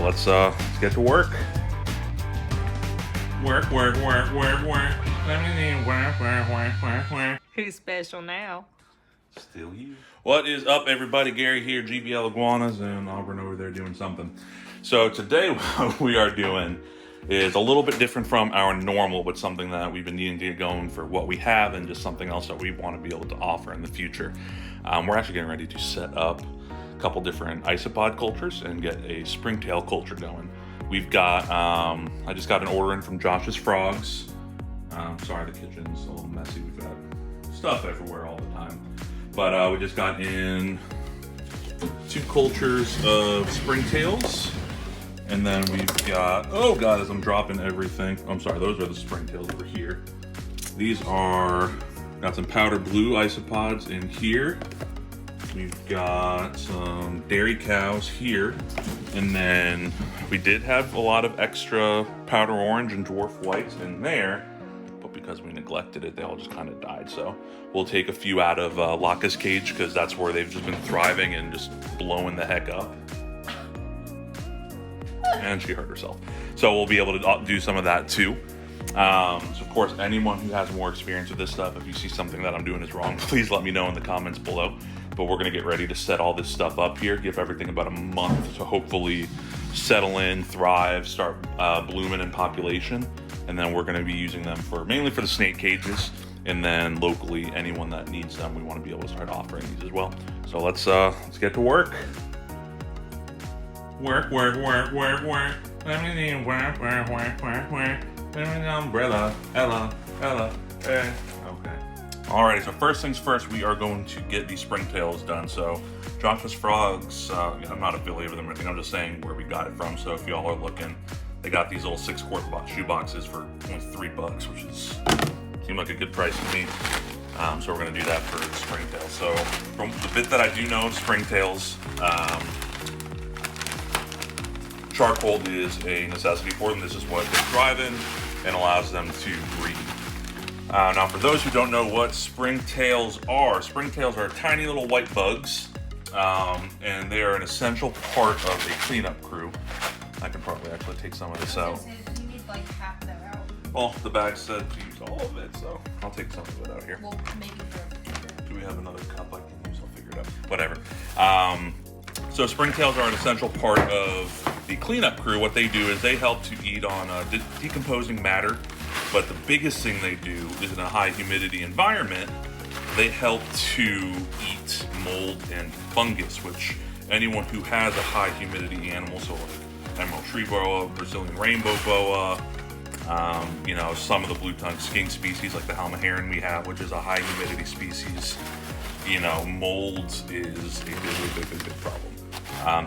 let's get to work. Work. Who's special now? Still you. What is up, everybody? Gary here, GBL Iguanas, and Auburn over there doing something. So today what we are doing is a little bit different from our normal, but something that we've been needing to get going for what we have and just something else that we want to be able to offer in the future. We're actually getting ready to set up a couple different ISOPOD cultures and get a springtail culture going. We've got, I just got an order in from Josh's Frogs. Sorry, the kitchen's a little messy. We've got stuff everywhere all the time. But we just got in 2 cultures of springtails. And then we've got, oh God, as I'm dropping everything. I'm sorry, those are the springtails over here. These are, got some powder blue isopods in here. We've got some dairy cows here. And then we did have a lot of extra powder orange and dwarf whites in there. But because we neglected it, they all just kind of died. So we'll take a few out of Laka's cage because that's where they've just been thriving and just blowing the heck up. And she hurt herself. So we'll be able to do some of that too. So of course, anyone who has more experience with this stuff, if you see something that I'm doing is wrong, please let me know in the comments below. But we're gonna get ready to set all this stuff up here, give everything about a month to hopefully settle in, thrive, start blooming in population. And then we're gonna be using them mainly for the snake cages. And then locally, anyone that needs them, we wanna be able to start offering these as well. So let's get to work. Work. Umbrella, Ella, okay. Alrighty, so first things first, we are going to get these springtails done. So Josh's Frogs, I'm not affiliated with them or anything, I'm just saying where we got it from. So if y'all are looking, they got these little 6-quart shoe boxes for only $3, which seemed like a good price to me. So we're gonna do that for the springtails. So from the bit that I do know of springtails, charcoal is a necessity for them. This is what they thrive in and allows them to breed. Now, for those who don't know what springtails are tiny little white bugs, and they are an essential part of a cleanup crew. I can probably actually take some of this out. You need like half of that out. Well, the bag said to use all of it, so I'll take some of it out here. Well, maybe for... Do we have another cup I can use? I'll figure it out. Whatever. So springtails are an essential part of the cleanup crew. What they do is they help to eat on decomposing matter, but the biggest thing they do is in a high humidity environment, they help to eat mold and fungus, which anyone who has a high humidity animal, so like emerald tree boa, Brazilian rainbow boa, some of the blue-tongued skink species like the halmaheron we have, which is a high humidity species, mold is a big problem.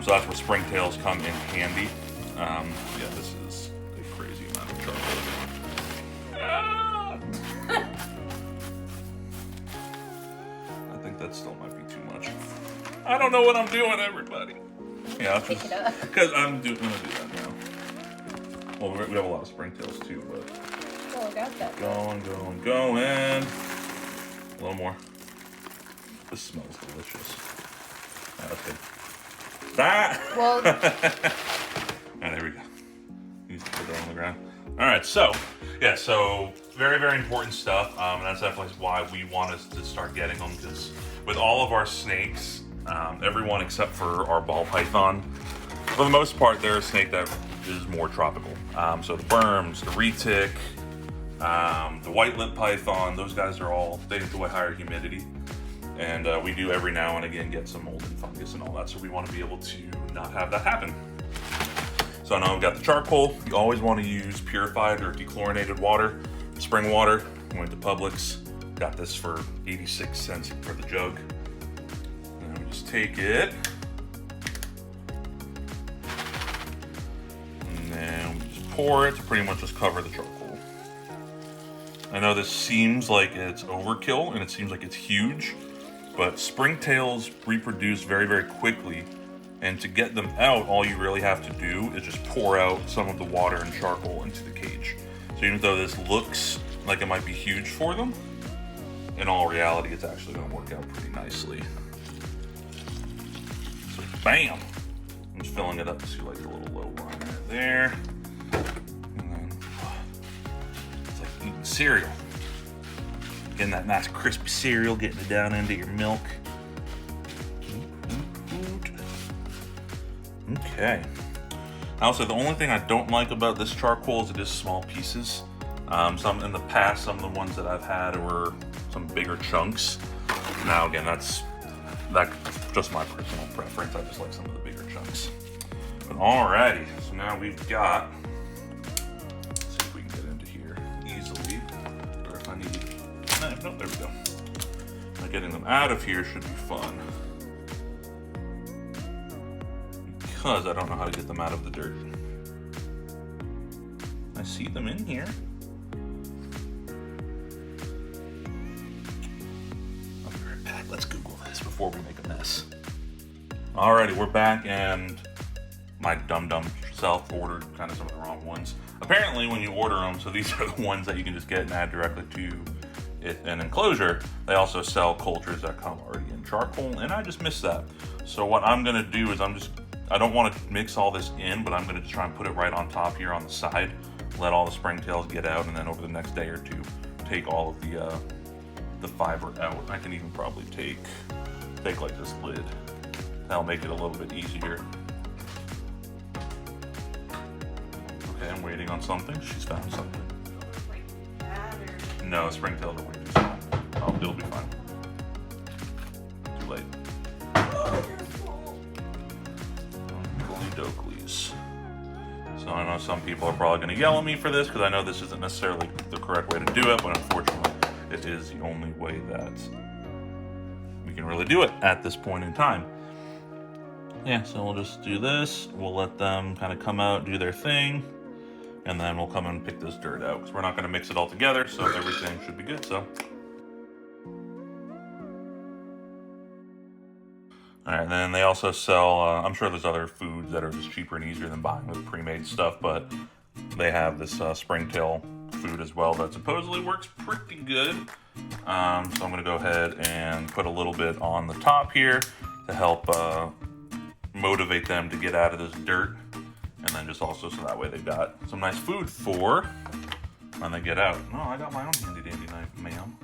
So that's where springtails come in handy. This is a crazy amount of charcoal. I think that still might be too much. I don't know what I'm doing, everybody. Yeah, pick it up. Because I'm gonna do that now. Well, we have a lot of springtails too, but Oh, I got that. going. A little more. This smells delicious. That's good. Well, Alright, there we go. You just put that on the ground. Alright, so very, very important stuff. And that's definitely why we want us to start getting them, because with all of our snakes, everyone except for our ball python, for the most part, they're a snake that is more tropical. So the berms, the retic, the white lip python, those guys they enjoy higher humidity. And we do every now and again get some mold and fungus and all that, so we want to be able to not have that happen. So now we've got the charcoal. You always want to use purified or dechlorinated water, spring water. We went to Publix, got this for 86 cents for the jug. And then we just take it, and then we just pour it to pretty much just cover the charcoal. I know this seems like it's overkill and it seems like it's huge, but springtails reproduce very, very quickly, and to get them out, all you really have to do is just pour out some of the water and charcoal into the cage. So even though this looks like it might be huge for them, in all reality, it's actually going to work out pretty nicely. So bam! I'm just filling it up to see like the little low line. there. And then it's like eating cereal. Getting that nice crispy cereal, getting it down into your milk. Okay. Also, the only thing I don't like about this charcoal is it is small pieces. Some in the past, some of the ones that I've had were some bigger chunks. Now again, that's just my personal preference. I just like some of the bigger chunks. But alrighty, so now we've got, let's see if we can get into here easily, or if I need, no, there we go. Now getting them out of here should be fun. Because I don't know how to get them out of the dirt. I see them in here. I'll be right back. Let's Google this before we make a mess. Alrighty, we're back, and my dumb self ordered kind of some of the wrong ones. Apparently, when you order them, so these are the ones that you can just get and add directly to an enclosure. They also sell cultures that come already in charcoal, and I just missed that. So what I'm gonna do is I don't want to mix all this in, but I'm going to just try and put it right on top here on the side, let all the springtails get out, and then over the next day or two, take all of the fiber out. I can even probably take like this lid. That'll make it a little bit easier. Okay, I'm waiting on something. She's found something. No, springtails are way too small. Oh, it'll be fine. Too late. Oakleys. So I know some people are probably going to yell at me for this because I know this isn't necessarily the correct way to do it, but unfortunately it is the only way that we can really do it at this point in time. Yeah, so we'll just do this. We'll let them kind of come out, do their thing, and then we'll come and pick this dirt out because we're not going to mix it all together, so everything should be good. So. Alright, and then they also sell, I'm sure there's other foods that are just cheaper and easier than buying with pre-made stuff, but they have this springtail food as well that supposedly works pretty good. So I'm going to go ahead and put a little bit on the top here to help motivate them to get out of this dirt. And then just also so that way they've got some nice food for when they get out. No, I got my own handy dandy knife, ma'am.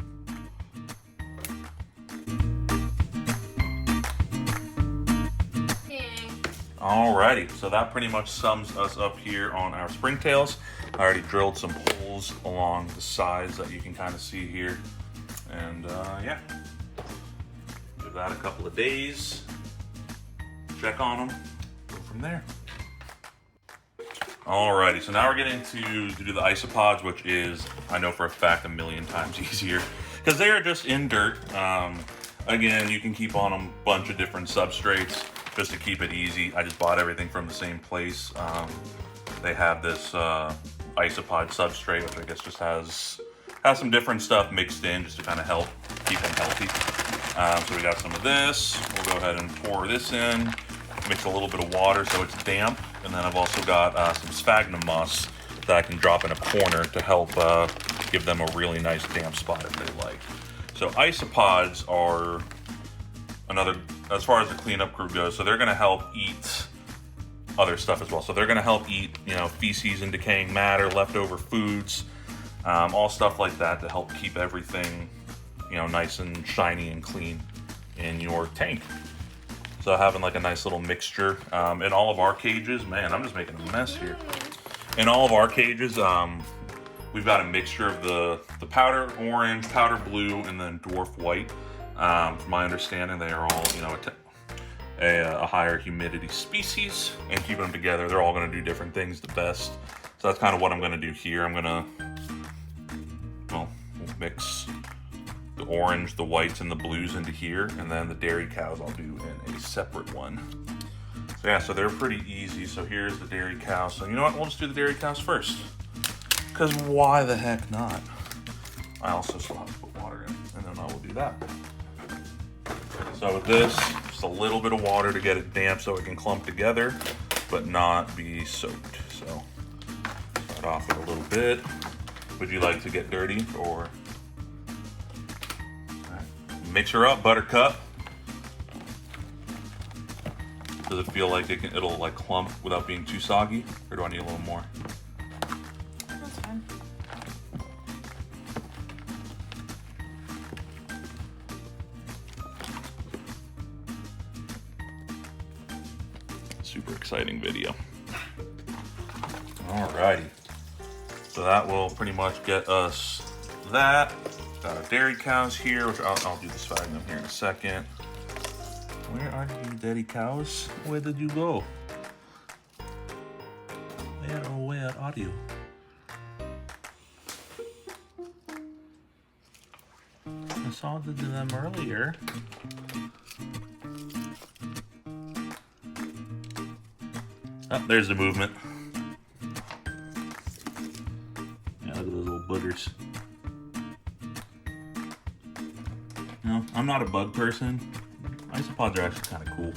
Alrighty, so that pretty much sums us up here on our springtails. I already drilled some holes along the sides that you can kind of see here. And yeah, give that a couple of days, check on them, go from there. Alrighty, so now we're getting to do the isopods, which is, I know for a fact, a million times easier because they are just in dirt. Again, you can keep on a bunch of different substrates just to keep it easy. I just bought everything from the same place. They have this isopod substrate, which I guess just has some different stuff mixed in just to kind of help keep them healthy. So we got some of this. We'll go ahead and pour this in, mix a little bit of water so it's damp. And then I've also got some sphagnum moss that I can drop in a corner to help give them a really nice damp spot if they like. So isopods are another, as far as the cleanup crew goes, so they're going to help eat other stuff as well. So they're going to help eat, feces and decaying matter, leftover foods, all stuff like that to help keep everything, nice and shiny and clean in your tank. So having like a nice little mixture in all of our cages, man, I'm just making a mess here. In all of our cages, we've got a mixture of the powder orange, powder blue, and then dwarf white. From my understanding, they are all, a higher humidity species, and keeping them together, they're all going to do different things the best. So that's kind of what I'm going to do here. I'm going to, we'll mix the orange, the whites, and the blues into here, and then the dairy cows I'll do in a separate one. So yeah, so they're pretty easy. So here's the dairy cow. So you know what? We'll just do the dairy cows first, because why the heck not? I also still have to put water in, and then I will do that. So with this, just a little bit of water to get it damp so it can clump together, but not be soaked. So start off with a little bit. Would you like to get dirty or? Right. Mix her up, buttercup. Does it feel like it'll like clump without being too soggy, or do I need a little more? That's fine. Super exciting video. Alrighty. So that will pretty much get us that. Got our dairy cows here, which I'll do the sphagnum here in a second. Where are you, dairy cows? Where did you go? Where are you? I saw them earlier. Oh, there's the movement. Yeah, look at those little boogers. No, I'm not a bug person. Isopods are actually kind of cool.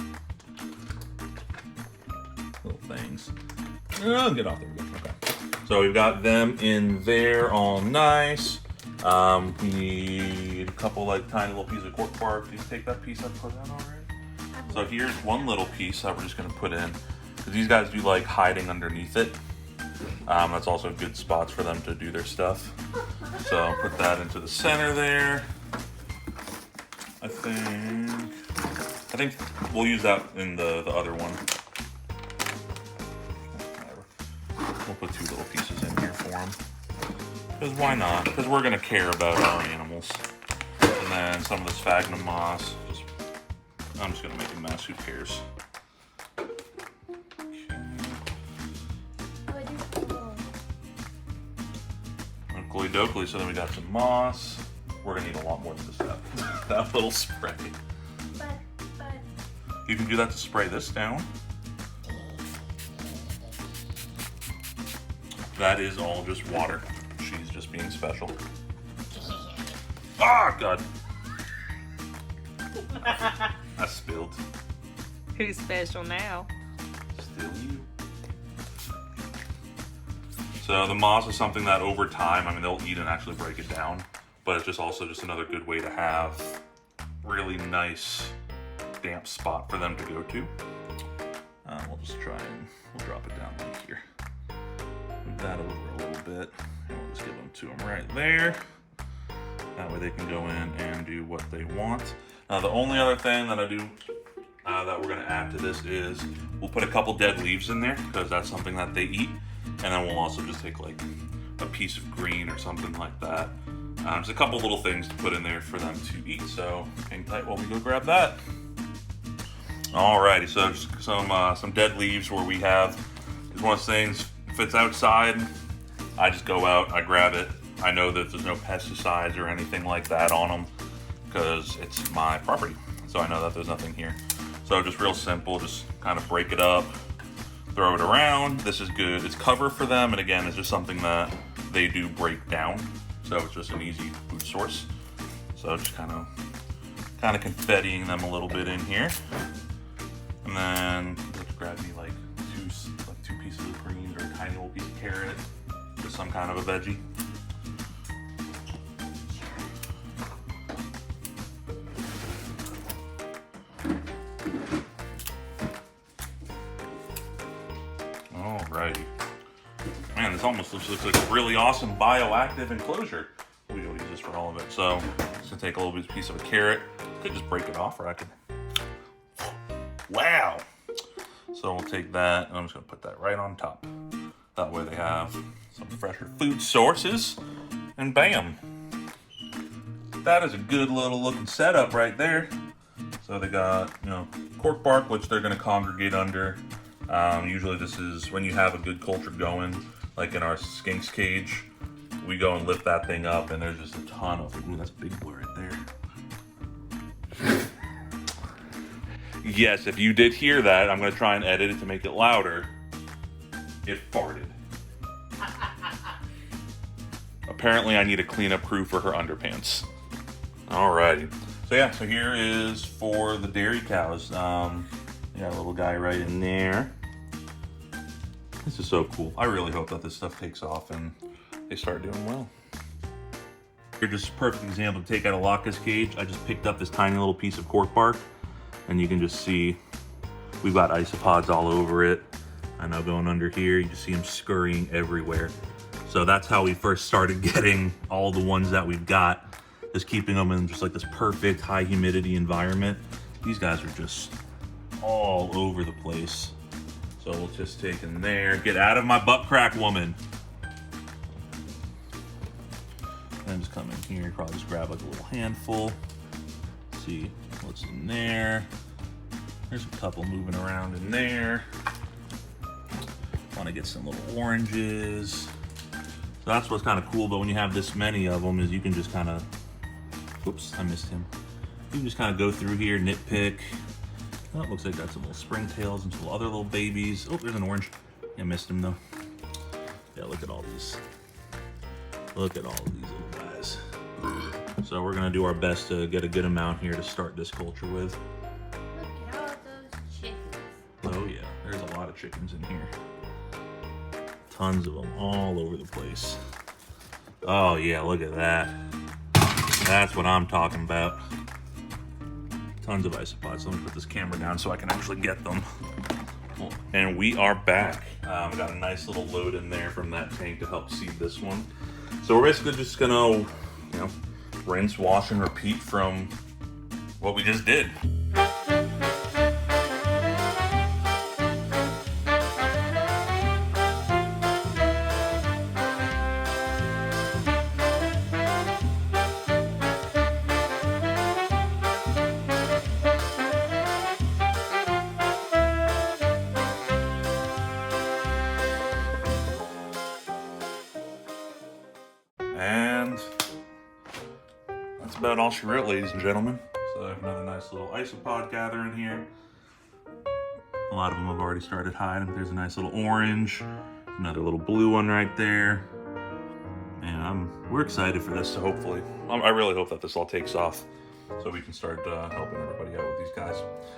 Little things. Oh, get off there we go. Okay. So we've got them in there all nice. We need a couple like tiny little pieces of cork bark. Did you take that piece I put in already? So here's one little piece that we're just gonna put in. Because these guys do like hiding underneath it. That's also good spots for them to do their stuff. So I'll put that into the center there. I think we'll use that in the other one. Whatever. We'll put two little pieces in here for them. Because why not? Because we're going to care about our animals. And then some of the sphagnum moss. I'm just going to make a mess. Who cares? Oakley dokley. So then we got some moss. We're going to need a lot more than just that little spray. But. You can do that to spray this down. That is all just water. She's just being special. Ah, God. I spilled. Who's special now? Still you. So the moss is something that over time, I mean, they'll eat and actually break it down, but it's just also just another good way to have really nice damp spot for them to go to. We'll just try and we'll drop it down right here. Move that over a little bit, and we'll just give them to them right there. That way they can go in and do what they want. Now the only other thing that I do that we're gonna add to this is we'll put a couple dead leaves in there because that's something that they eat. And then we'll also just take like a piece of green or something like that. Just a couple little things to put in there for them to eat. So hang tight while we go grab that. Alrighty, so just some dead leaves where we have, it's one of those things, if it's outside, I just go out, I grab it. I know that there's no pesticides or anything like that on them because it's my property. So I know that there's nothing here. So just real simple, just kind of break it up, throw it around. This is good. It's cover for them, and again, it's just something that they do break down. So it's just an easy food source. So just kind of confettiing them a little bit in here, and then let's grab me like two pieces of greens or a tiny little piece of carrot, just some kind of a veggie. Alrighty. Man, this almost looks like a really awesome bioactive enclosure. We'll use this for all of it. So, just gonna take a little piece of a carrot. Could just break it off, or I could. Wow! So we'll take that, and I'm just gonna put that right on top. That way they have some fresher food sources, and bam! That is a good little looking setup right there. So they got, cork bark, which they're gonna congregate under. Usually this is when you have a good culture going, like in our skinks cage, we go and lift that thing up and there's just a ton of, ooh, that's a big boy right there. Yes, if you did hear that, I'm gonna try and edit it to make it louder. It farted. Apparently I need a cleanup crew for her underpants. Alrighty. So here is for the dairy cows. Got a little guy right in there. This is so cool. I really hope that this stuff takes off and they start doing well. Here's just a perfect example to take out a locust cage. I just picked up this tiny little piece of cork bark, and you can just see We've got isopods all over it. I know going under here, you just see them scurrying everywhere. So that's how we first started getting all the ones that we've got, is keeping them in just like this perfect high humidity environment. These guys are just all over the place. So we'll just take in there. Get out of my butt crack, woman. And just come in here, probably just grab like a little handful. See what's in there. There's a couple moving around in there. Want to get some little oranges. So that's what's kind of cool, but when you have this many of them, is you can just kind of, oops, I missed him. You can just kind of go through here, nitpick. Oh, it looks like that's some little springtails and some other little babies. Oh, there's an orange. I missed him though. Yeah, look at all these. Look at all of these little guys. So we're gonna do our best to get a good amount here to start this culture with. Look at all those chickens. Oh yeah, there's a lot of chickens in here. Tons of them all over the place. Oh yeah, look at that. That's what I'm talking about. Tons of isopods. Let me put this camera down so I can actually get them. And we are back. We got a nice little load in there from that tank to help seed this one. So we're basically just gonna, rinse, wash, and repeat from what we just did. And that's about all she wrote, ladies and gentlemen. So I have another nice little isopod gathering here. A lot of them have already started hiding. There's a nice little orange, another little blue one right there. And we're excited for this, so hopefully, I really hope that this all takes off so we can start helping everybody out with these guys.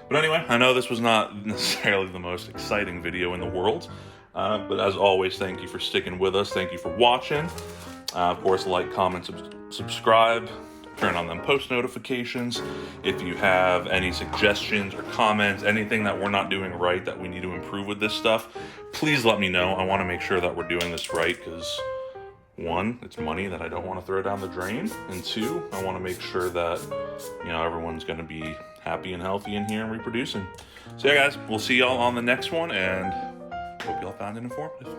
But anyway, I know this was not necessarily the most exciting video in the world, but as always, thank you for sticking with us. Thank you for watching. Of course, like, comment, subscribe, turn on them post notifications. If you have any suggestions or comments, anything that we're not doing right that we need to improve with this stuff, please let me know. I want to make sure that we're doing this right because, one, it's money that I don't want to throw down the drain, and two, I want to make sure that, everyone's going to be happy and healthy in here and reproducing. So yeah, guys, we'll see y'all on the next one, and hope y'all found it informative.